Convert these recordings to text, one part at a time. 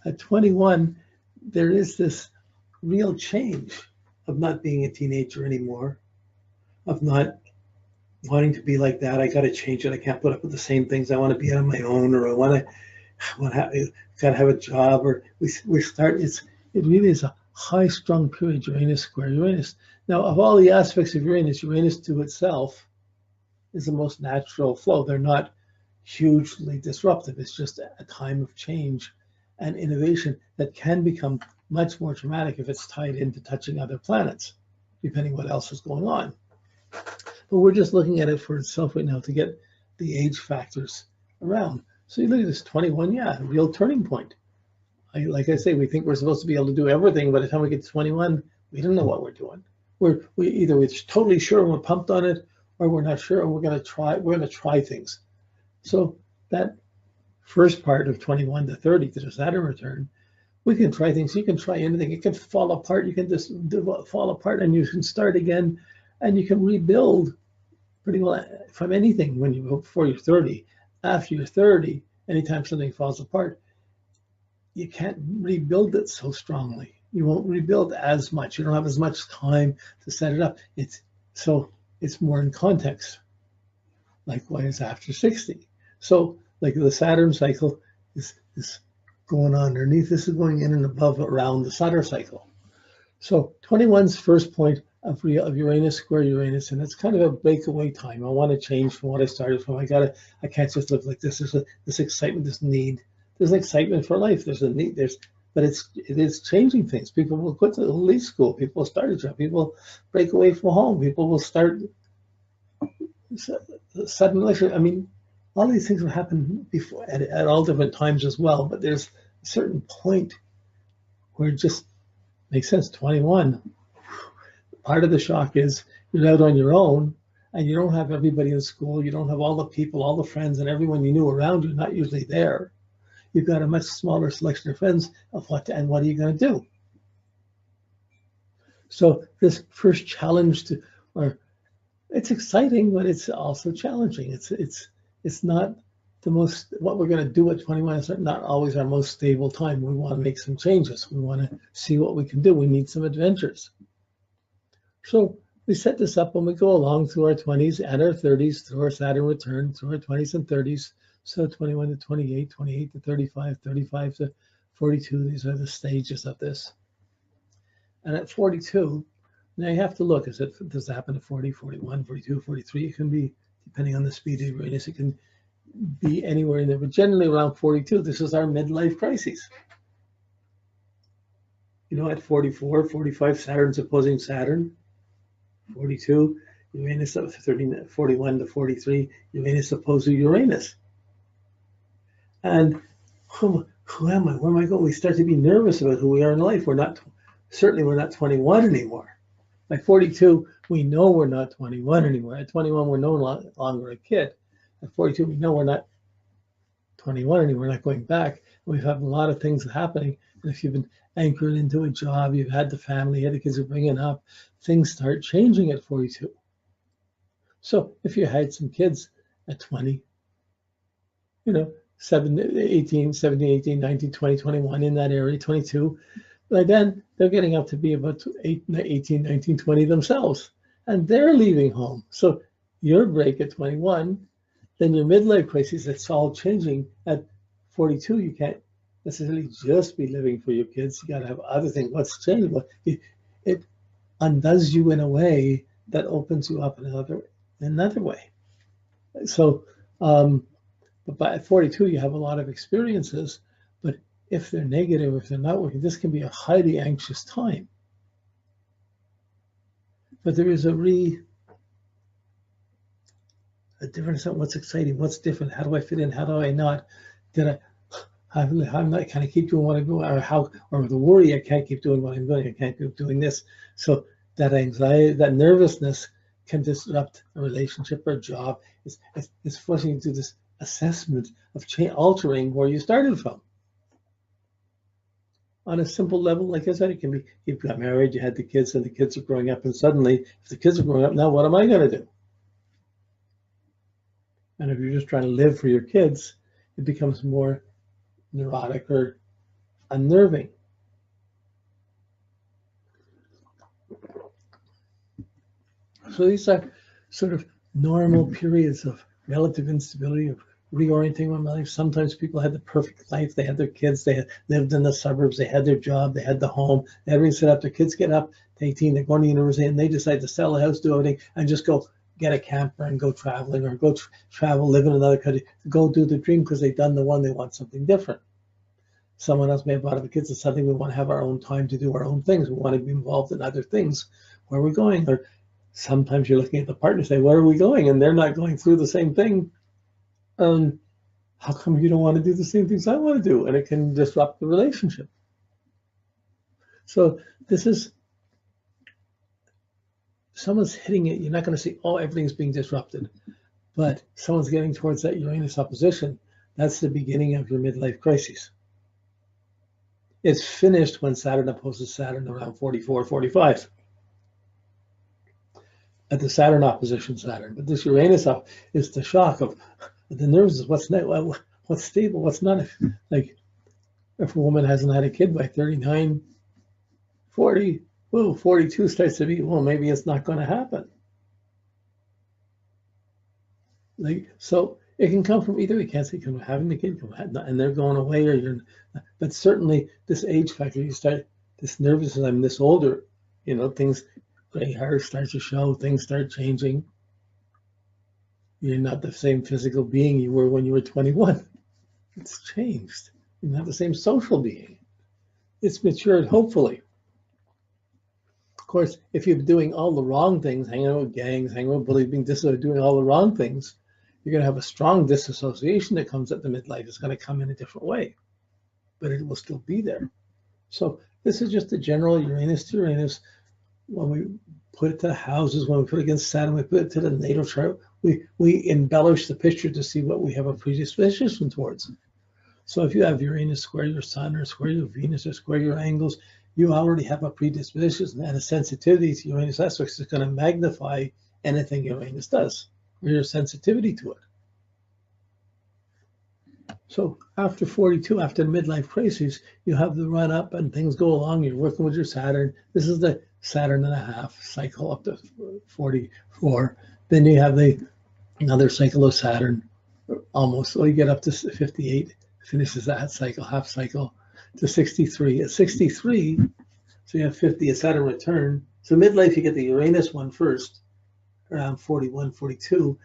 At 21, there is this real change of not being a teenager anymore, of not wanting to be like that. I got to change it. I can't put up with the same things. I want to be on my own, or I want to got to have a job, or we start. It really is a high-strung period. Uranus square Uranus. Now, of all the aspects of Uranus, Uranus to itself is the most natural flow. They're not hugely disruptive. It's just a time of change and innovation that can become much more dramatic if it's tied into touching other planets, depending what else is going on. But we're just looking at it for itself right now to get the age factors around. So you look at this 21, yeah, real turning point. Like I say, we think we're supposed to be able to do everything. By the time we get to 21, we don't know what we're doing. We're totally sure and we're pumped on it, or we're not sure and we're going to try things. So that first part of 21 to 30, to the Saturn return, we can try things. You can try anything. It can fall apart. You can just fall apart and you can start again, and you can rebuild pretty well from anything before you're 30. After you're 30, anytime something falls apart, you can't rebuild it so strongly. You won't rebuild as much. You don't have as much time to set it up. It's more in context. Likewise after 60. So like the Saturn cycle is going on underneath. This is going in and above around the Saturn cycle. So 21's first point of Uranus square Uranus, and it's kind of a breakaway time. I want to change from what I started from. I can't just live like this. There's this excitement, this need. There's an excitement for life. There's a need. But it is changing things. People will quit the leave school. People will start a job. People will break away from home. People will start sudden relationship. I mean, all these things will happen before at all different times as well. But there's a certain point where it just makes sense. 21. Part of the shock is you're out on your own, and you don't have everybody in school. You don't have all the people, all the friends, and everyone you knew around you not usually there. You've got a much smaller selection of friends of what are you going to do? So this first challenge it's exciting, but it's also challenging. It's not the most, what we're going to do at 21 is not always our most stable time. We want to make some changes. We want to see what we can do. We need some adventures. So we set this up when we go along through our 20s and our 30s, through our Saturn return, through our 20s and 30s. So 21 to 28, 28 to 35, 35 to 42, these are the stages of this. And at 42, now you have to look, does it happen at 40, 41, 42, 43? It can be, depending on the speed of Uranus, it can be anywhere in there, but generally around 42, this is our midlife crisis. You know, at 44, 45, Saturn's opposing Saturn. 42, Uranus up 41 to 43, Uranus opposed to Uranus. And who am I? Where am I going? We start to be nervous about who we are in life. Certainly we're not 21 anymore. By 42, we know we're not 21 anymore. At 21, we're no longer a kid. At 42, we know we're not 21 anymore. We're not going back. We have a lot of things happening. And if you've been anchored into a job, you've had the family, you had the kids are bringing up, things start changing at 42. So if you had some kids at 20, 17, 18, 19, 20, 21, in that area, 22, by then they're getting up to be about 18, 19, 20 themselves, and they're leaving home. So your break at 21, then your midlife crisis, it's all changing. At 42, you can't necessarily just be living for your kids. You got to have other things. What's changing? It undoes you in a way that opens you up in another way. So, but by 42, you have a lot of experiences, but if they're negative, if they're not working, this can be a highly anxious time. But there is a difference on what's exciting, what's different, how do I fit in, how do I not, can I keep doing what I'm doing, or the worry, I can't keep doing what I'm doing, I can't keep doing this. So that anxiety, that nervousness can disrupt a relationship or a job. It's forcing you to do this assessment of altering where you started from. On a simple level, like I said, it can be, you got married, you had the kids, and the kids are growing up, and suddenly, if the kids are growing up, now what am I going to do? And if you're just trying to live for your kids, it becomes more neurotic or unnerving. So these are sort of normal periods of relative instability, of reorienting my life. Sometimes people had the perfect life. They had their kids. They had lived in the suburbs. They had their job. They had the home. They had everything set up. Their kids get up to 18. They're going to university, and they decide to sell the house, do everything, and just go get a camper and go traveling, or go travel, live in another country, go do the dream because they've done the one. They want something different. Someone else may have brought up the kids and suddenly we want to have our own time to do our own things. We want to be involved in other things. Where are we going? Or sometimes you're looking at the partner and say, where are we going? And they're not going through the same thing. How come you don't want to do the same things I want to do? And it can disrupt the relationship. So this is, someone's hitting it. You're not going to see, oh, everything's being disrupted. But someone's getting towards that Uranus opposition. That's the beginning of your midlife crisis. It's finished when Saturn opposes Saturn around 44, 45. At the Saturn opposition Saturn. But this Uranus up is the shock of the nerves is what's stable, what's not. Like if a woman hasn't had a kid by 39, 40, 42 starts to be, well, maybe it's not going to happen. Like, so it can come from either. We can't say from having the kid, and they're going away, or you're. But certainly, this age factor, you start this nervousness. I'm this older, things, gray hair starts to show, things start changing. You're not the same physical being you were when you were 21. It's changed. You're not the same social being. It's matured, hopefully. Of course, if you're doing all the wrong things, hanging out with gangs, hanging out with bullies, being doing all the wrong things, you're going to have a strong disassociation that comes at the midlife. It's going to come in a different way, but it will still be there. So this is just a general Uranus to Uranus. When we put it to houses, when we put it against Saturn, we put it to the natal chart, we embellish the picture to see what we have a predisposition towards. So if you have Uranus square your Sun, or square your Venus, or square your angles, you already have a predisposition and a sensitivity to Uranus aspects is going to magnify anything Uranus does, or your sensitivity to it. So after 42, after the midlife crisis, you have the run up and things go along. You're working with your Saturn. This is the Saturn and a half cycle up to 44. Then you have another cycle of Saturn, almost. So you get up to 58, finishes that cycle, half cycle, to 63. At 63, so you have 50, a Saturn return. So midlife, you get the Uranus one first, around 41, 42,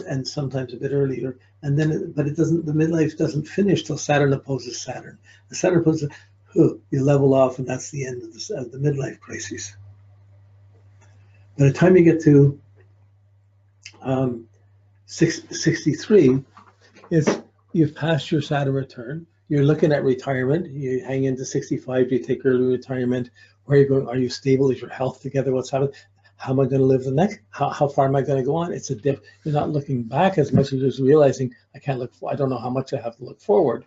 and sometimes a bit earlier. And then, but it doesn't, the midlife doesn't finish till Saturn opposes Saturn. The Saturn opposes, you level off, and that's the end of the midlife crisis. By the time you get to 63, you've passed your Saturn return. You're looking at retirement. You hang into 65. You take early retirement. Where are you going? Are you stable? Is your health together? What's happening? How am I going to live the next? How far am I going to go on? It's a dip. You're not looking back as much as you're just realizing I can't look. I don't know how much I have to look forward.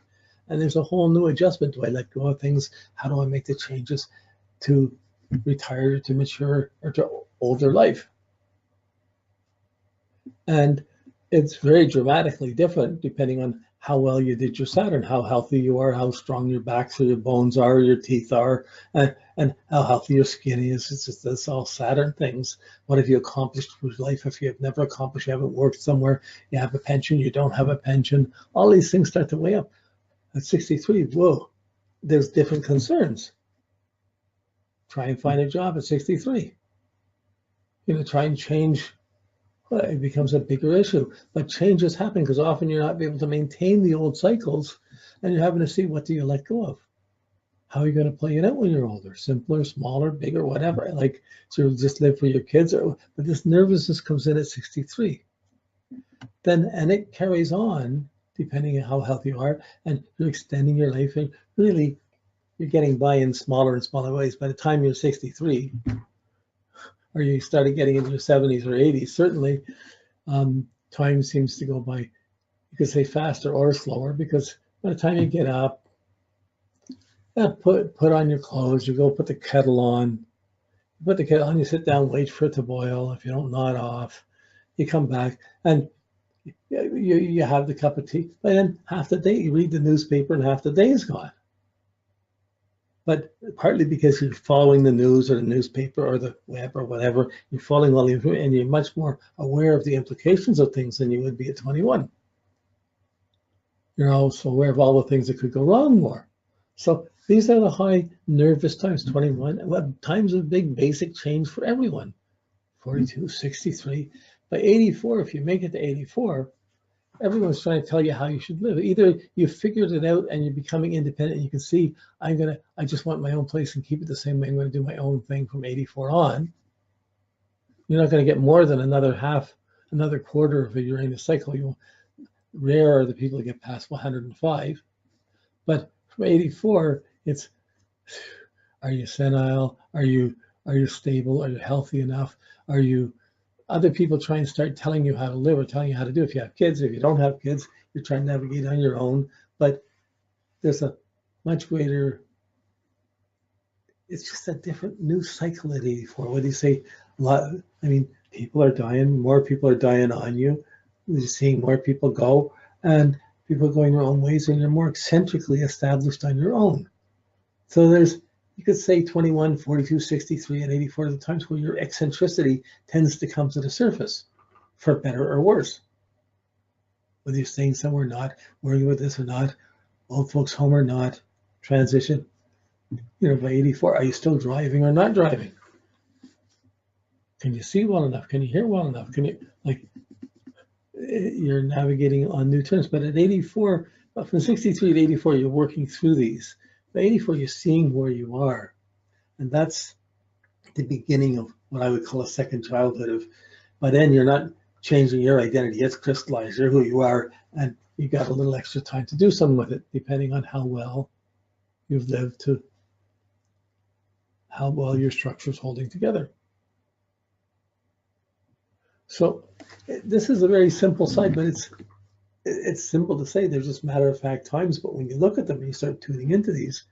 And there's a whole new adjustment. Do I let go of things? How do I make the changes to retire, to mature, or to older life? And it's very dramatically different depending on how well you did your Saturn, how healthy you are, how strong your backs or your bones are, your teeth are, and how healthy your skin is. It's all Saturn things. What have you accomplished with life? If you have never accomplished, you haven't worked somewhere, you have a pension, you don't have a pension, all these things start to weigh up. At 63, whoa, there's different concerns. Try and find a job at 63. Try and change. Well, it becomes a bigger issue. But changes happen because often you're not able to maintain the old cycles, and you're having to see, what do you let go of? How are you going to play it out when you're older? Simpler, smaller, bigger, whatever. Like, so you'll just live for your kids. But this nervousness comes in at 63. And it carries on depending on how healthy you are, and you're extending your life, and really you're getting by in smaller and smaller ways. By the time you're 63, or you started getting into your 70s or 80s, certainly time seems to go by, you could say faster or slower, because by the time you get up, put on your clothes, you go put the kettle on, you sit down, wait for it to boil. If you don't nod off, you come back, and you have the cup of tea. But then half the day you read the newspaper, and half the day is gone. but partly because you're following the news or the newspaper or the web or whatever, you're following all the information and you're much more aware of the implications of things than you would be at 21. You're also aware of all the things that could go wrong more. So these are the high nervous times, 21, times of big basic change for everyone. 42, 63. By 84, if you make it to 84, everyone's trying to tell you how you should live. Either you've figured it out and you're becoming independent and you can see, I just want my own place and keep it the same way. I'm going to do my own thing from 84 on. You're not going to get more than another quarter of a Uranus cycle. Rare are the people who get past 105. But from 84, it's, are you senile? Are you stable? Are you healthy enough? Are you, other people try and start telling you how to live or telling you how to do. If you have kids, if you don't have kids, you're trying to navigate on your own. But there's a much greater, it's just a different new cycle at 84. What do you say? People are dying, more people are dying on you. You're seeing more people go, and people are going their own ways, and you're more eccentrically established on your own. So you could say 21, 42, 63, and 84 are the times where your eccentricity tends to come to the surface, for better or worse. Whether you're staying somewhere or not, worrying about this or not, old folks home or not, transition. By 84, are you still driving or not driving? Can you see well enough? Can you hear well enough? You're navigating on new terms. But at 84, from 63 to 84, you're working through these. By 84, you're seeing where you are. And that's the beginning of what I would call a second childhood. By then, you're not changing your identity. It's crystallized. You're who you are. And you've got a little extra time to do something with it, depending on how well you've lived to how well your structure is holding together. So this is a very simple side, but it's simple to say. They're just matter-of-fact times, but when you look at them and you start tuning into these,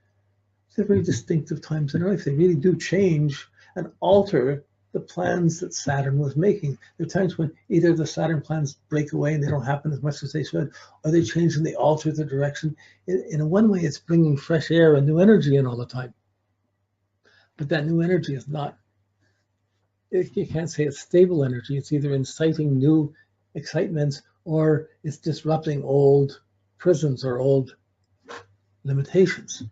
they're very distinctive times in life. They really do change and alter the plans that Saturn was making. There are times when either the Saturn plans break away and they don't happen as much as they should, or they change and they alter the direction. In one way, it's bringing fresh air and new energy in all the time. But that new energy is not, you can't say it's stable energy. It's either inciting new excitements or it's disrupting old prisons or old limitations.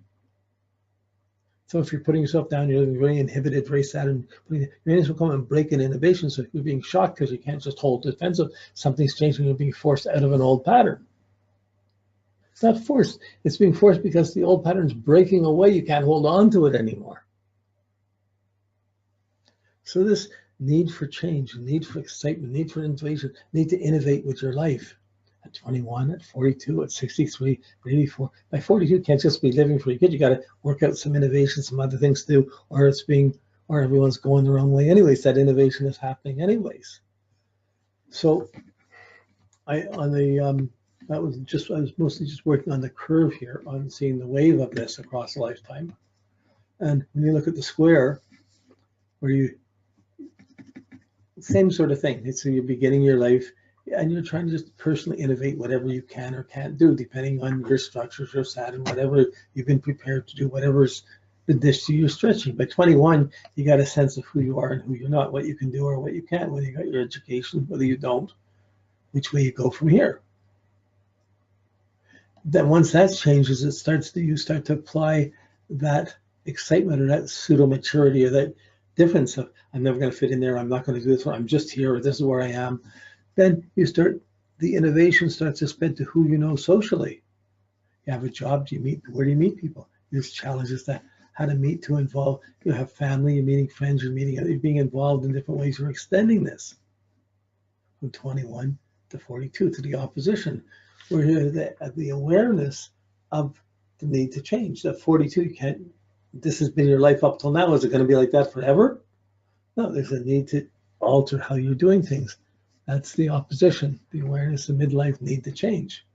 So if you're putting yourself down, you're very inhibited, very Saturn, Uranus will come and break in innovation. So you're being shocked because you can't just hold defensive. Something's changing, you're being forced out of an old pattern. It's not forced. It's being forced because the old pattern's breaking away. You can't hold on to it anymore. So this need for change, need for excitement, need for innovation, need to innovate with your life at 21, at 42, at 63, at 84. By 42, you can't just be living for your kid. You got to work out some innovation, some other things to do, or everyone's going the wrong way anyways. That innovation is happening anyways. So I was mostly just working on the curve here, on seeing the wave of this across a lifetime. And when you look at the square, where same sort of thing. So you're beginning your life and you're trying to just personally innovate whatever you can or can't do, depending on your structures, your Saturn, whatever you've been prepared to do, whatever's the dish to your stretching. By 21, you got a sense of who you are and who you're not, what you can do or what you can't, whether you got your education, whether you don't, which way you go from here. Then once that changes, you start to apply that excitement or that pseudo maturity or that difference of I'm never going to fit in there, I'm not going to do this one, I'm just here, or this is where I am. Then the innovation starts to spread to who you know socially. You have a job, where do you meet people? There's challenges that how to meet, to involve. You have family, you're meeting friends, you're being involved in different ways. You're extending this from 21 to 42 to the opposition, where the awareness of the need to change. That 42, this has been your life up till now. Is it going to be like that forever? No, there's a need to alter how you're doing things. That's the opposition, the awareness of midlife need to change.